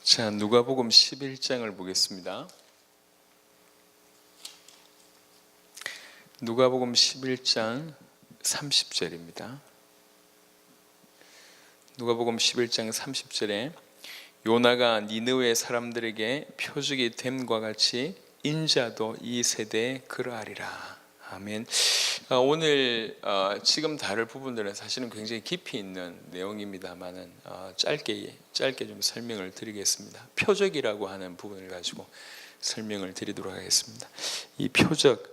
자, 누가복음 11장을 보겠습니다. 누가복음 11장 30절입니다. 누가복음 11장 30절에 요나가 니느웨 사람들에게 표적이 됨과 같이 인자도 이 세대에 그러하리라. 아멘. 오늘 지금 다룰 부분들은 사실은 굉장히 깊이 있는 내용입니다만은 짧게 좀 설명을 드리겠습니다. 표적이라고 하는 부분을 가지고 설명을 드리도록 하겠습니다. 이 표적,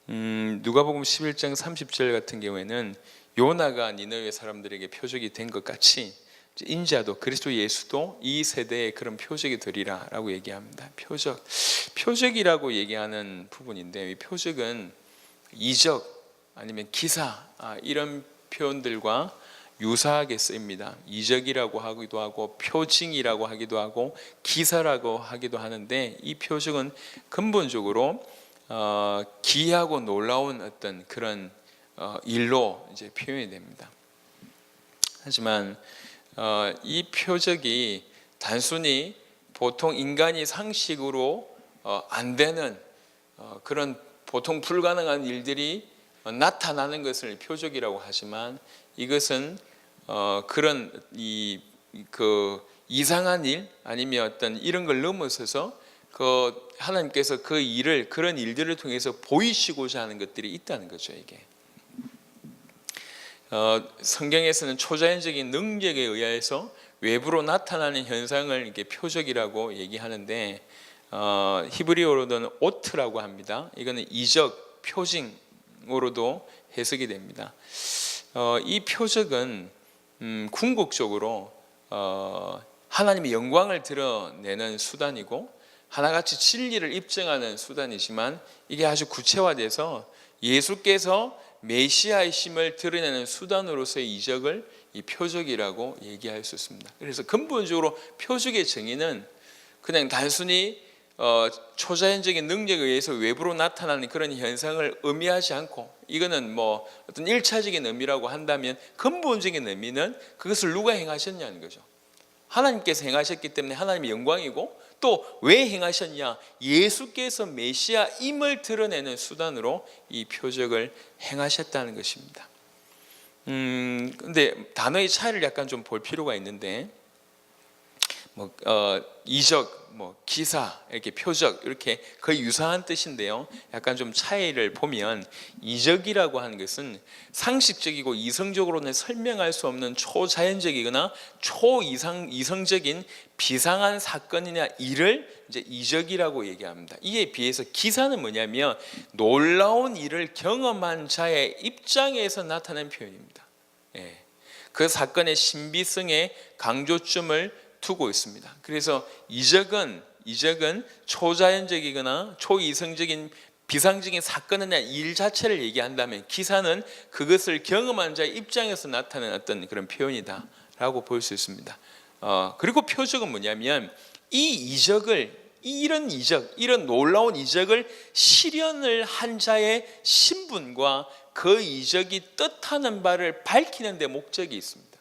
누가복음 11장 30절 같은 경우에는 요나가 니느웨 사람들에게 표적이 된 것 같이 인자도 그리스도 예수도 이 세대에 그런 표적이 되리라 라고 얘기합니다. 표적이라고 얘기하는 부분인데, 이 표적은 이적 아니면 기사 이런 표현들과 유사하게 쓰입니다. 이적이라고 하기도 하고 표징이라고 하기도 하고 기사라고 하기도 하는데, 이 표적은 근본적으로 기이하고 놀라운 어떤 그런 일로 이제 표현이 됩니다. 하지만 이 표적이 단순히 보통 인간이 상식으로 안 되는 그런 보통 불가능한 일들이 나타나는 것을 표적이라고 하지만, 이것은 그런 이상한 일 아니면 어떤 이런 걸 넘어서서 하나님께서 그런 일들을 통해서 보이시고자 하는 것들이 있다는 거죠. 이게 성경에서는 초자연적인 능력에 의해서 외부로 나타나는 현상을 이렇게 표적이라고 얘기하는데, 히브리어로는 오트라고 합니다. 이거는 이적, 표징으로도 해석이 됩니다. 이 표적은 궁극적으로 하나님의 영광을 드러내는 수단이고 하나같이 진리를 입증하는 수단이지만, 이게 아주 구체화돼서 예수께서 메시아이심을 드러내는 수단으로서의 이적을 이 표적이라고 얘기할 수 있습니다. 그래서 근본적으로 표적의 정의는 그냥 단순히 초자연적인 능력에 의해서 외부로 나타나는 그런 현상을 의미하지 않고, 이거는 뭐 어떤 1차적인 의미라고 한다면 근본적인 의미는 그것을 누가 행하셨냐는 거죠. 하나님께서 행하셨기 때문에 하나님의 영광이고, 또 왜 행하셨냐, 예수께서 메시아임을 드러내는 수단으로 이 표적을 행하셨다는 것입니다. 근데 단어의 차이를 약간 좀 볼 필요가 있는데, 이적, 기사, 이렇게 표적, 이렇게 거의 유사한 뜻인데요, 약간 좀 차이를 보면, 이적이라고 하는 것은 상식적이고 이성적으로는 설명할 수 없는 초자연적이거나 초이성적인 비상한 사건이나 일을 이제 이적이라고 얘기합니다. 이에 비해서 기사는 뭐냐면 놀라운 일을 경험한 자의 입장에서 나타낸 표현입니다. 그 사건의 신비성에 강조점을 두고 있습니다. 그래서 이적은 초자연적이거나 초이성적인 비상적인 사건이나 일 자체를 얘기한다면, 기사는 그것을 경험한 자의 입장에서 나타나는 어떤 그런 표현이다라고 볼 수 있습니다. 그리고 표적은 뭐냐면 이런 놀라운 이적을 실현을 한 자의 신분과 그 이적이 뜻하는 바를 밝히는 데 목적이 있습니다.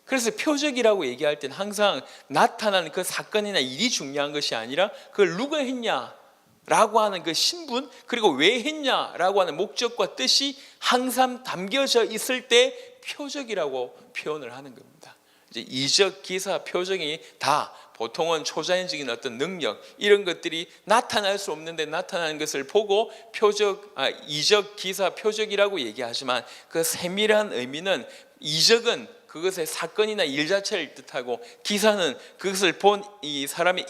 그래서 표적이라고 얘기할 때는 항상 나타나는 그 사건이나 일이 중요한 것이 아니라 그걸 누가 했냐라고 하는 그 신분, 그리고 왜 했냐라고 하는 목적과 뜻이 항상 담겨져 있을 때 표적이라고 표현을 하는 겁니다. 이제 이적, 기사, 표적이 다 보통은 초자연적인 어떤 능력, 이런 것들이 나타날 수 없는데 나타나는 것을 보고 이적, 기사, 표적이라고 얘기하지만, 그 세밀한 의미는 이적은 그것의 사건이나 일 자체를 뜻하고, 기사는 그것을 본 이 사람의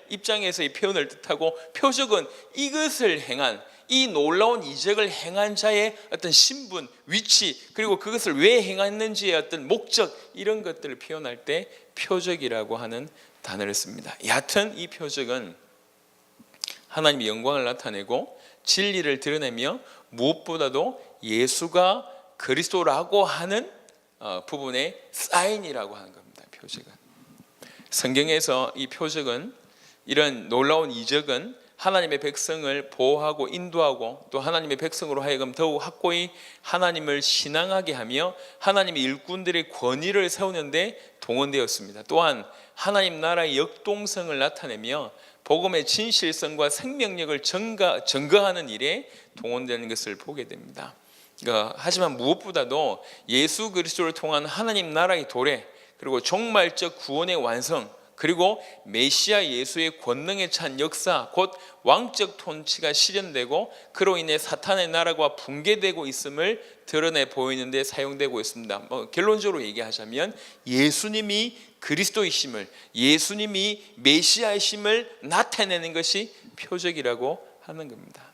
입장에서의 표현을 뜻하고, 표적은 이것을 행한, 이 놀라운 이적을 행한 자의 어떤 신분, 위치, 그리고 그것을 왜 행했는지의 어떤 목적, 이런 것들을 표현할 때 표적이라고 하는 단어를 씁니다. 여하튼 이 표적은 하나님의 영광을 나타내고 진리를 드러내며, 무엇보다도 예수가 그리스도라고 하는 부분의 사인이라고 하는 겁니다. 표적은 성경에서 이 표적은, 이런 놀라운 이적은 하나님의 백성을 보호하고 인도하고 또 하나님의 백성으로 하여금 더욱 확고히 하나님을 신앙하게 하며 하나님의 일꾼들의 권위를 세우는데 동원되었습니다. 또한 하나님 나라의 역동성을 나타내며 복음의 진실성과 생명력을 증거하는 일에 동원되는 것을 보게 됩니다. 하지만 무엇보다도 예수 그리스도를 통한 하나님 나라의 도래, 그리고 종말적 구원의 완성, 그리고 메시아 예수의 권능에 찬 역사, 곧 왕적 통치가 실현되고 그로 인해 사탄의 나라가 붕괴되고 있음을 드러내 보이는 데 사용되고 있습니다. 결론적으로 얘기하자면 예수님이 그리스도이심을, 예수님이 메시아이심을 나타내는 것이 표적이라고 하는 겁니다.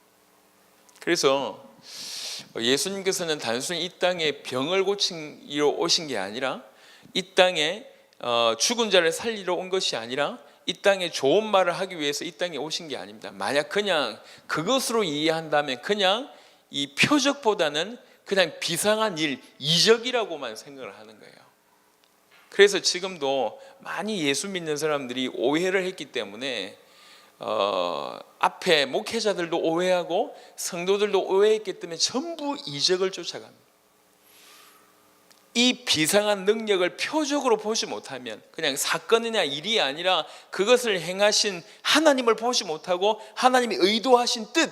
그래서 예수님께서는 단순히 이 땅에 병을 고치러 오신 게 아니라, 이 땅에 죽은 자를 살리러 온 것이 아니라, 이 땅에 좋은 말을 하기 위해서 이 땅에 오신 게 아닙니다. 만약 그냥 그것으로 이해한다면 그냥 이 표적보다는 그냥 비상한 일, 이적이라고만 생각을 하는 거예요. 그래서 지금도 많이 예수 믿는 사람들이 오해를 했기 때문에 앞에 목회자들도 오해하고 성도들도 오해했기 때문에 전부 이적을 쫓아갑니다. 이 비상한 능력을 표적으로 보지 못하면, 그냥 사건이나 일이 아니라 그것을 행하신 하나님을 보지 못하고 하나님이 의도하신 뜻,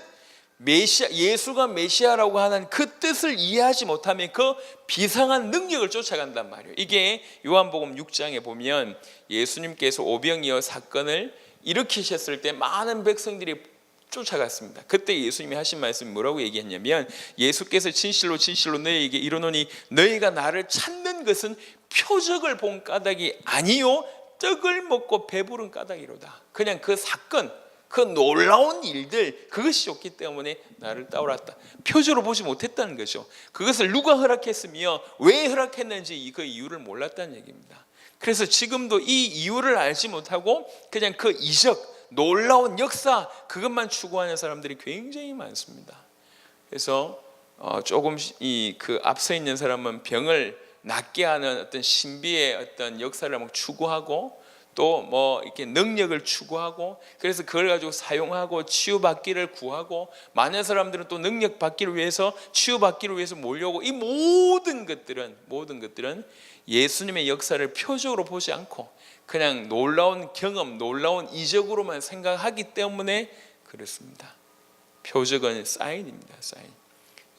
예수가 메시아라고 하는 그 뜻을 이해하지 못하면 그 비상한 능력을 쫓아간단 말이에요. 이게 요한복음 6장에 보면 예수님께서 오병이어 사건을 일으키셨을 때 많은 백성들이 쫓아갔습니다. 그때 예수님이 하신 말씀이 뭐라고 얘기했냐면, 예수께서 진실로 진실로 너희에게 이르노니 너희가 나를 찾는 것은 표적을 본 까닭이 아니요 떡을 먹고 배부른 까닭이로다. 그냥 그 사건, 그 놀라운 일들, 그것이 좋기 때문에 나를 따라왔다. 표적으로 보지 못했다는 거죠. 그것을 누가 허락했으며 왜 허락했는지 그 이유를 몰랐다는 얘기입니다. 그래서 지금도 이 이유를 알지 못하고 그냥 그 이적, 놀라운 역사, 그것만 추구하는 사람들이 굉장히 많습니다. 그래서 조금 그 앞서 있는 사람은 병을 낫게 하는 어떤 신비의 어떤 역사를 막 추구하고 또 뭐 이렇게 능력을 추구하고, 그래서 그걸 가지고 사용하고 치유받기를 구하고, 많은 사람들은 또 능력 받기를 위해서, 치유받기를 위해서 몰려오고, 이 모든 것들은 예수님의 역사를 표적으로 보지 않고 그냥 놀라운 경험, 놀라운 이적으로만 생각하기 때문에 그렇습니다. 표적은 사인입니다. 사인.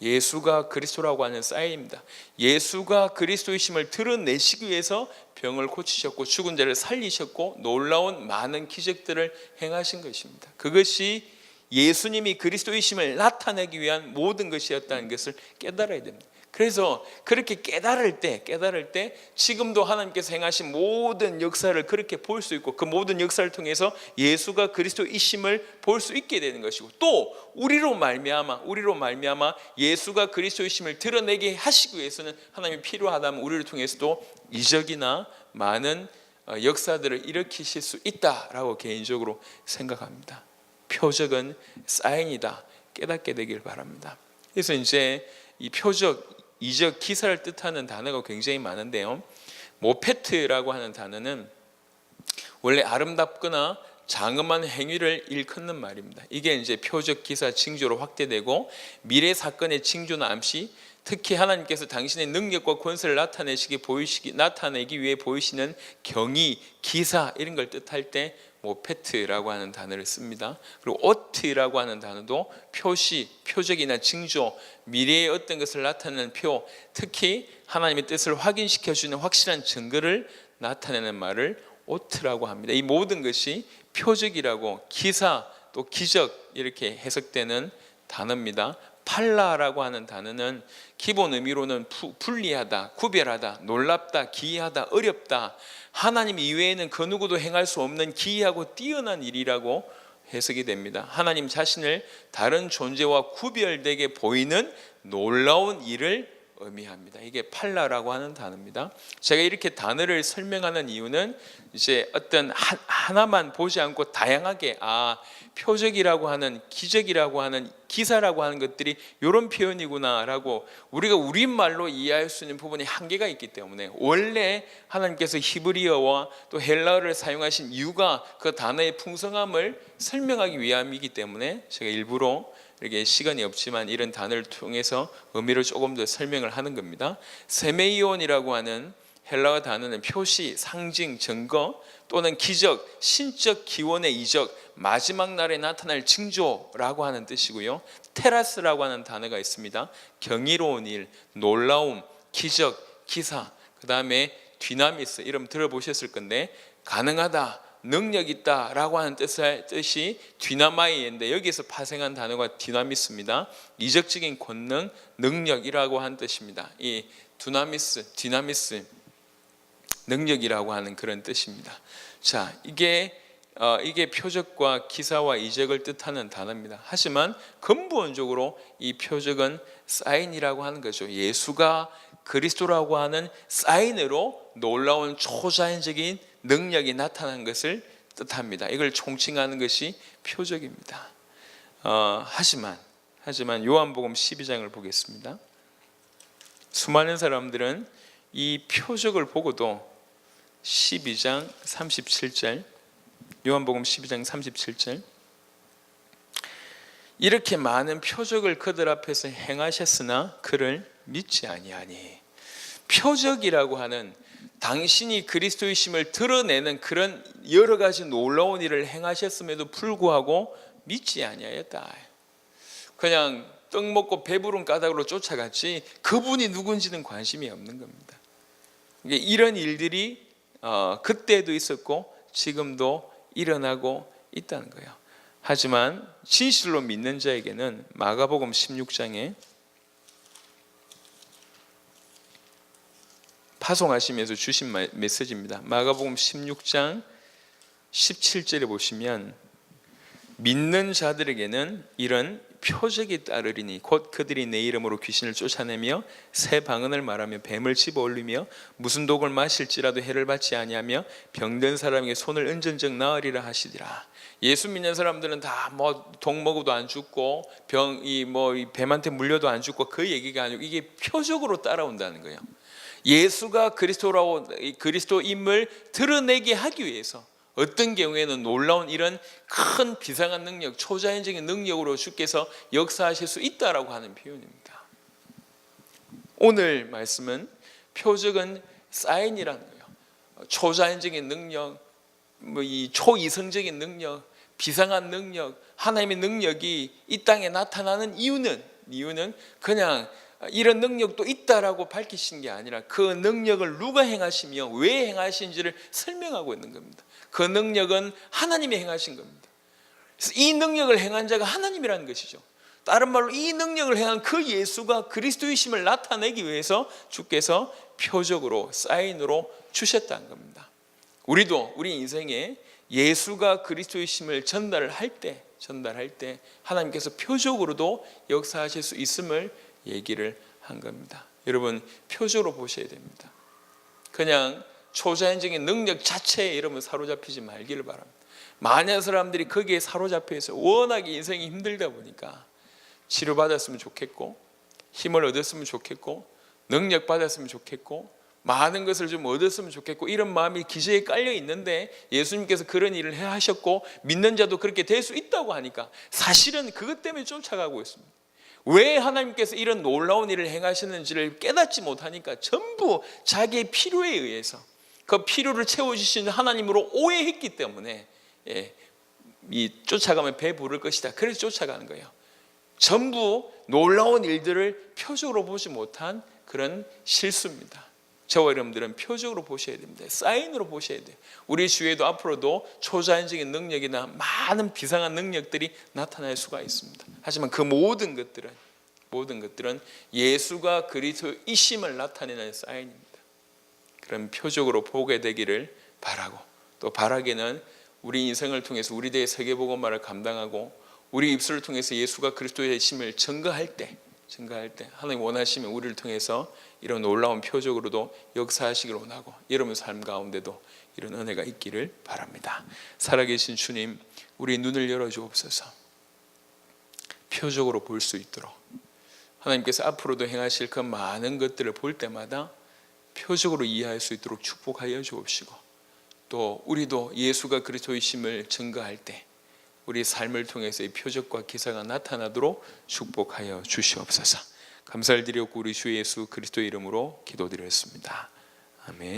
예수가 그리스도라고 하는 사인입니다. 예수가 그리스도이심을 드러내시기 위해서 병을 고치셨고 죽은 자를 살리셨고 놀라운 많은 기적들을 행하신 것입니다. 그것이 예수님이 그리스도이심을 나타내기 위한 모든 것이었다는 것을 깨달아야 됩니다. 그래서 그렇게 깨달을 때 지금도 하나님께서 행하신 모든 역사를 그렇게 볼 수 있고, 그 모든 역사를 통해서 예수가 그리스도이심을 볼 수 있게 되는 것이고, 또 우리로 말미암아 예수가 그리스도이심을 드러내게 하시기 위해서는 하나님이 필요하다면 우리를 통해서도 이적이나 많은 역사들을 일으키실 수 있다라고 개인적으로 생각합니다. 표적은 사인이다, 깨닫게 되길 바랍니다. 그래서 이제 이 표적, 이적, 기사를 뜻하는 단어가 굉장히 많은데요, 모페트라고 하는 단어는 원래 아름답거나 장엄한 행위를 일컫는 말입니다. 이게 이제 표적, 기사, 징조로 확대되고, 미래 사건의 징조나 암시, 특히 하나님께서 당신의 능력과 권세를 나타내기 위해 보이시는 경위, 기사, 이런 걸 뜻할 때 모페트라고 하는 단어를 씁니다. 그리고 오트라고 하는 단어도 표시, 표적이나 징조, 미래의 어떤 것을 나타내는 표, 특히 하나님의 뜻을 확인시켜주는 확실한 증거를 나타내는 말을 오트라고 합니다. 이 모든 것이 표적이라고, 기사, 또 기적 이렇게 해석되는 단어입니다. 팔라라고 하는 단어는 기본 의미로는 분리하다, 구별하다, 놀랍다, 기이하다, 어렵다, 하나님 이외에는 그 누구도 행할 수 없는 기이하고 뛰어난 일이라고 해석이 됩니다. 하나님 자신을 다른 존재와 구별되게 보이는 놀라운 일을 의미합니다. 이게 팔라라고 하는 단어입니다. 제가 이렇게 단어를 설명하는 이유는 이제 어떤 하나만 보지 않고 다양하게 표적이라고 하는, 기적이라고 하는, 기사라고 하는 것들이 이런 표현이구나라고 우리가 우리말로 이해할 수 있는 부분이 한계가 있기 때문에, 원래 하나님께서 히브리어와 또 헬라어를 사용하신 이유가 그 단어의 풍성함을 설명하기 위함이기 때문에 제가 일부러 이렇게 시간이 없지만 이런 단어를 통해서 의미를 조금 더 설명을 하는 겁니다. 세메이온이라고 하는 헬라어 단어는 표시, 상징, 증거 또는 기적, 신적 기원의 이적, 마지막 날에 나타날 징조라고 하는 뜻이고요. 테라스라고 하는 단어가 있습니다. 경이로운 일, 놀라움, 기적, 기사, 그 다음에 디나미스, 이름 들어보셨을 건데 가능하다, 능력 있다라고 하는 뜻이 디나마이인데, 여기서 파생한 단어가 디나미스입니다. 이적적인 권능, 능력이라고 하는 뜻입니다. 이 디나미스, 능력이라고 하는 그런 뜻입니다. 자, 이게 표적과 기사와 이적을 뜻하는 단어입니다. 하지만 근본적으로 이 표적은 사인이라고 하는 거죠. 예수가 그리스도라고 하는 사인으로 놀라운 초자연적인 능력이 나타난 것을 뜻합니다. 이걸 총칭하는 것이 표적입니다. 하지만 요한복음 12장을 보겠습니다. 수많은 사람들은 이 표적을 보고도 12장 37절, 요한복음 12장 37절, 이렇게 많은 표적을 그들 앞에서 행하셨으나 그를 믿지 아니하니. 표적이라고 하는, 당신이 그리스도이심을 드러내는 그런 여러 가지 놀라운 일을 행하셨음에도 불구하고 믿지 아니하였다. 그냥 떡 먹고 배부른 까닭으로 쫓아갔지 그분이 누군지는 관심이 없는 겁니다. 이런 일들이 그때도 있었고 지금도 일어나고 있다는 거예요. 하지만 진실로 믿는 자에게는 마가복음 16장에 파송하시면서 주신 메시지입니다. 마가복음 16장 17절에 보시면, 믿는 자들에게는 이런 표적이 따르리니 곧 그들이 내 이름으로 귀신을 쫓아내며 새 방언을 말하며 뱀을 집어올리며 무슨 독을 마실지라도 해를 받지 아니하며 병든 사람에게 손을 얹은즉 나으리라 하시리라. 예수 믿는 사람들은 다 독 먹어도 안 죽고 뱀한테 물려도 안 죽고, 그 얘기가 아니고 이게 표적으로 따라온다는 거예요. 예수가 그리스도임을 드러내게 하기 위해서 어떤 경우에는 놀라운 이런 큰 비상한 능력, 초자연적인 능력으로 주께서 역사하실 수 있다라고 하는 표현입니다. 오늘 말씀은 표적은 사인이라는 거예요. 초자연적인 능력, 이 초이성적인 능력, 비상한 능력, 하나님의 능력이 이 땅에 나타나는 이유는 그냥 이런 능력도 있다라고 밝히신 게 아니라 그 능력을 누가 행하시며 왜 행하신지를 설명하고 있는 겁니다. 그 능력은 하나님이 행하신 겁니다. 그래서 이 능력을 행한 자가 하나님이라는 것이죠. 다른 말로 이 능력을 행한 그 예수가 그리스도이심을 나타내기 위해서 주께서 표적으로, 사인으로 주셨다는 겁니다. 우리도 우리 인생에 예수가 그리스도이심을 전달할 때 하나님께서 표적으로도 역사하실 수 있음을 얘기를 한 겁니다. 여러분, 표적으로 보셔야 됩니다. 그냥 초자연적인 능력 자체에 여러분 사로잡히지 말기를 바랍니다. 많은 사람들이 거기에 사로잡혀 있어요. 워낙에 인생이 힘들다 보니까 치료받았으면 좋겠고, 힘을 얻었으면 좋겠고, 능력 받았으면 좋겠고, 많은 것을 좀 얻었으면 좋겠고, 이런 마음이 기저에 깔려 있는데 예수님께서 그런 일을 하셨고 믿는 자도 그렇게 될 수 있다고 하니까 사실은 그것 때문에 쫓아가고 있습니다. 왜 하나님께서 이런 놀라운 일을 행하시는지를 깨닫지 못하니까 전부 자기의 필요에 의해서 그 필요를 채워주시는 하나님으로 오해했기 때문에 이 쫓아가면 배 부를 것이다, 그래서 쫓아가는 거예요. 전부 놀라운 일들을 표적으로 보지 못한 그런 실수입니다. 저와 여러분들은 표적으로 보셔야 됩니다. 사인으로 보셔야 돼요. 우리 주위에도 앞으로도 초자연적인 능력이나 많은 비상한 능력들이 나타날 수가 있습니다. 하지만 그 모든 것들은 예수가 그리스도이심을 나타내는 사인입니다. 그런 표적으로 보게 되기를 바라고, 또 바라기는 우리 인생을 통해서 우리 대의 세계복음화를 감당하고 우리 입술을 통해서 예수가 그리스도의 심을 증거할 때 증가할 때 하나님 원하시면 우리를 통해서 이런 놀라운 표적으로도 역사하시기를 원하고, 여러분 삶 가운데도 이런 은혜가 있기를 바랍니다. 살아계신 주님, 우리 눈을 열어주옵소서. 표적으로 볼 수 있도록 하나님께서 앞으로도 행하실 그 많은 것들을 볼 때마다 표적으로 이해할 수 있도록 축복하여 주옵시고, 또 우리도 예수가 그리스도이심을 증거할 때 우리 삶을 통해서 이 표적과 기사가 나타나도록 축복하여 주시옵소서. 감사를 드렸고 우리 주 예수 그리스도의 이름으로 기도드렸습니다. 아멘.